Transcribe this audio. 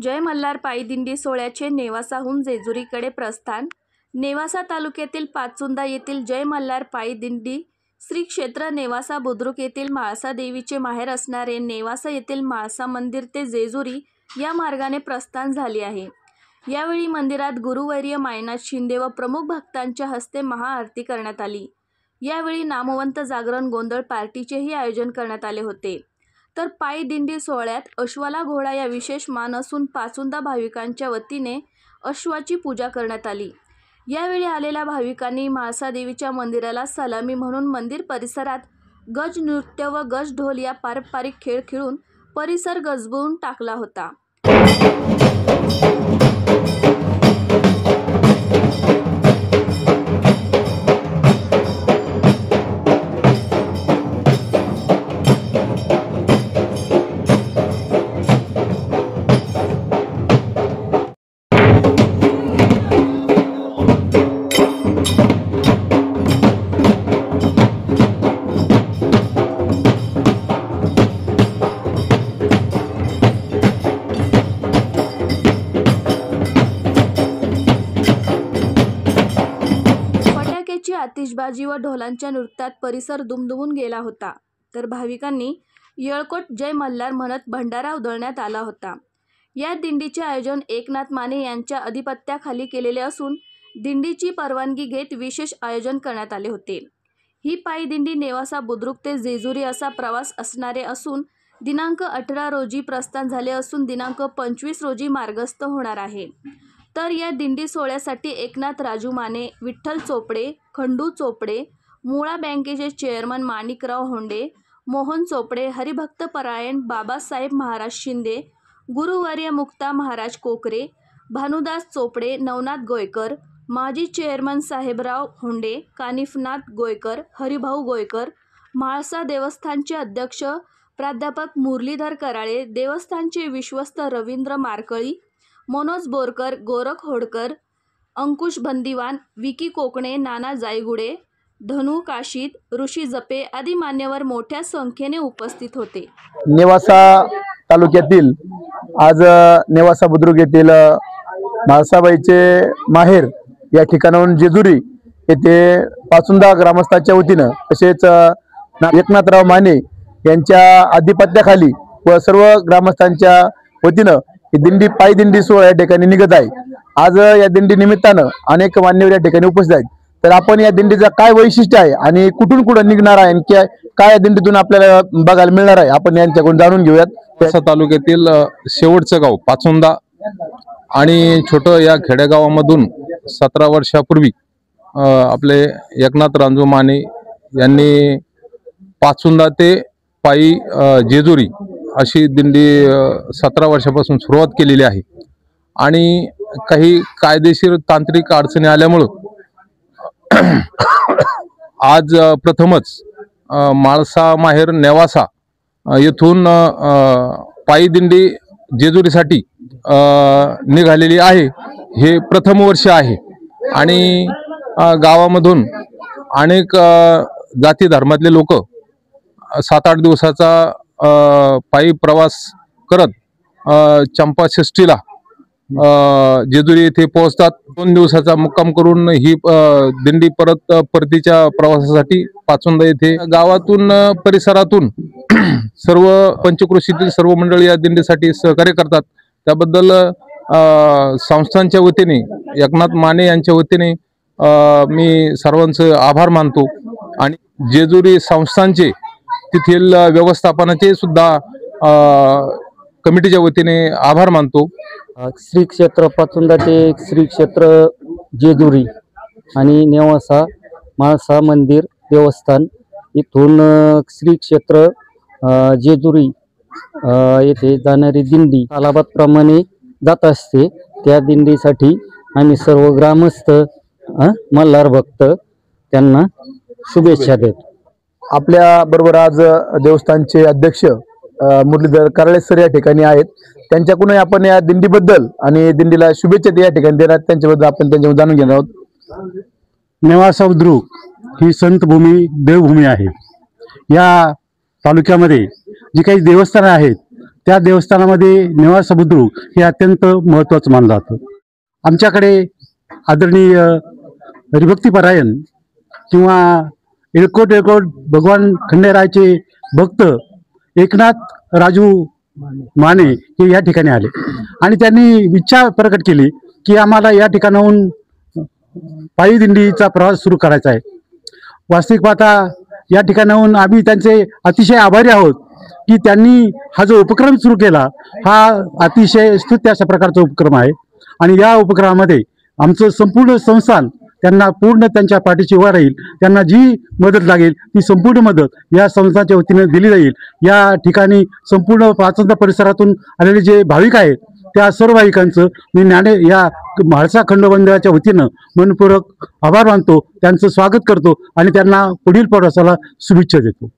जय मल्हार पायी दिंडी सोहळ्याचे नेवासाहून जेजुरीकडे प्रस्थान। नेवासा तालुक्यातील पाचुंदा येथील जय मल्हार पायी दिंडी श्री क्षेत्र नेवासा बुद्रुक येथील म्हाळसा देवीचे माहेर असणारे नेवासा येथील म्हाळसा मंदिर ते जेजुरी या मार्गाने प्रस्थान झाले आहे। यावेळी मंदिरात गुरुवर्य मायनाथ शिंदे व प्रमुख भक्तांच्या हस्ते महाआरती करण्यात आली। यावेळी नामवंत जागरण गोंधळ पार्टीचेही आयोजन करण्यात आले होते। तर पायी दिंडी सोहळ्यात अश्वाला घोडा या विशेष मान असून पाचुंदा भाविकांच्या वतीने अश्वाची पूजा करण्यात आली। यावेळी आलेल्या भाविकांनी म्हाळसा देवीच्या मंदिराला सलामी म्हणून मंदिर परिसरात गज नृत्य व गज ढोल या पारंपरिक खेळ खेळून परिसर गजबजून टाकला होता। आतिषबाजी व ढोलांच्या नृत्यात परिसर दुमदुमून गेला होता। तर भाविकांनी येळकोट जय मल्हार म्हणत भंडारा उधळण्यात आला होता। या दिंडीचे आयोजन एकनाथ माने यांच्या अधिपत्याखाली केलेले असून दिंडीची परवानगी घेत विशेष आयोजन करण्यात आले होते। ही पायी दिंडी नेवासा बुद्रुक ते जेजुरी असा प्रवास असणारे असून दिनांक 18 रोजी प्रस्थान झाले असून दिनांक 25 रोजी मार्गस्थ होणार आहे। तर या दिंडी सोहळ्यासाठी एकनाथ राजू माने, विठ्ठल चोपडे, खंडू चोपडे, मुळा बँकेचे चेअरमन माणिकराव होंडे, मोहन चोपडे, हरिभक्त परायण बाबासाहेब महाराज शिंदे, गुरुवर्य मुक्ता महाराज कोकरे, भानुदास चोपडे, नवनाथ गोयकर, माजी चेअरमन साहेबराव होंडे, कानिफनाथ गोयकर, हरिभाऊ गोयकर, म्हाळसा देवस्थानचे अध्यक्ष प्राध्यापक मुरलीधर कराळे, देवस्थानचे विश्वस्त रवींद्र मारकळी, मनोज बोरकर, गोरख होडकर, अंकुश बंदीवान, विकी कोकणे, नाना जायगुडे, धनु काशीद, ऋषी जपे आदी मान्यवर मोठ्या संख्येने उपस्थित होते। नेवासा तालुक्यातील आज नेवासा बुद्रुक येथील म्हाळसाबाईचे माहेर या ठिकाणाहून जेजुरी येथे पाचुंदा ग्रामस्थांच्या वतीनं तसेच एकनाथराव माने यांच्या अधिपत्याखाली व सर्व ग्रामस्थांच्या वतीनं ही दिंडी पायी दिंडी सोहळा या ठिकाणी निघत आहे। आज या दिंडी निमित्तानं अनेक मान्यवर या ठिकाणी उपस्थित आहेत। तर आपण या दिंडीचं काय वैशिष्ट्य आहे आणि कुठून कुठं निघणार आहे आणि काय या दिंडीतून आपल्याला बघायला मिळणार आहे आपण यांच्याकडून जाणून घेऊयात। नेवासा तालुक्यातील शेवटचं गाव पाचुंदा आणि छोटं या खेडेगावामधून 17 वर्षापूर्वी आपले एकनाथ राजू माने यांनी पाचुंदा ते पायी जेजुरी अशी दिंडी 17 वर्षापासून सुरुवात केलेली आहे आणि काही कायदेशीर तांत्रिक अडचणी आल्यामुळं आज प्रथमच म्हाळसा माहेर नेवासा येथून पायी दिंडी जेजुरीसाठी निघालेली आहे। हे प्रथम वर्ष आहे आणि गावामधून अनेक जाती धर्मातले लोक 7-8 दिवसाचा पायी प्रवास करत चंपाषष्ठीला जेजुरी येथे पोहोचतात। 2 दिवसाचा मुक्काम करून ही दिंडी परतीच्या प्रवासासाठी पाचुंदा येथे गावातून परिसरातून सर्व पंचक्रोशीतील सर्व मंडळी या दिंडीसाठी सहकार्य करतात। त्याबद्दल संस्थांच्या वतीने एकनाथ माने यांच्या वतीने मी सर्वांचे आभार मानतो आणि जेजुरी संस्थांचे तेथील व्यवस्थापनाचे सुद्धा कमिटीच्या वतीने आभार मानतो। श्री क्षेत्र पाचुंदा ते श्री क्षेत्र जेजुरी आणि नेवासा म्हाळसा मंदिर देवस्थान इथून श्री क्षेत्र जेजुरी येथे जाणारी दिंडी कालाबादप्रमाणे जात असते। त्या दिंडीसाठी आम्ही सर्व ग्रामस्थ मल्हार भक्त त्यांना शुभेच्छा देतो। आपल्या बरोबर आज देवस्थानचे अध्यक्ष मुरलीधर कराळे सर या ठिकाणी आहेत। त्यांच्याकडून आपण या दिंडीबद्दल आणि दिंडीला शुभेच्छा या ठिकाणी देणार त्यांच्याबद्दल आपण त्यांच्याकडून जाणून घेणार आहोत। नेवासा बुद्रुक ही संत भूमी देवभूमी आहे। या तालुक्यामध्ये जी काही देवस्थाने आहेत त्या देवस्थानामध्ये नेवासा बुद्रुक हे अत्यंत महत्त्वाचं मानलं जातं. आमच्याकडे आदरणीय हरिभक्तीपरायण किंवा एळकोट भगवान खंडेरायाचे भक्त एकनाथ राजू माने हे या ठिकाणी आले आणि त्यांनी इच्छा प्रकट केली की आम्हाला या ठिकाणाहून पायी दिंडीचा प्रवास सुरू करायचा आहे. वास्तविक पाहता या ठिकाणाहून आम्ही त्यांचे अतिशय आभारी आहोत की त्यांनी हा जो उपक्रम सुरू केला हा अतिशय स्तुत्य अशा प्रकारचा उपक्रम आहे आणि या उपक्रमामध्ये आमचं संपूर्ण संस्थान त्यांना पूर्ण त्यांच्या पाठीशी उभा राहील. त्यांना जी मदत लागेल ती संपूर्ण मदत या संस्थांच्या वतीने दिली जाईल. या ठिकाणी संपूर्ण पाचंदा परिसरातून आलेले जे भाविक आहेत त्या सर्व भाविकांचं मी या म्हाळसा खंडोबा वतीनं मनपूर्वक आभार मानतो, त्यांचं स्वागत करतो आणि त्यांना पुढील प्रवासाला शुभेच्छा देतो.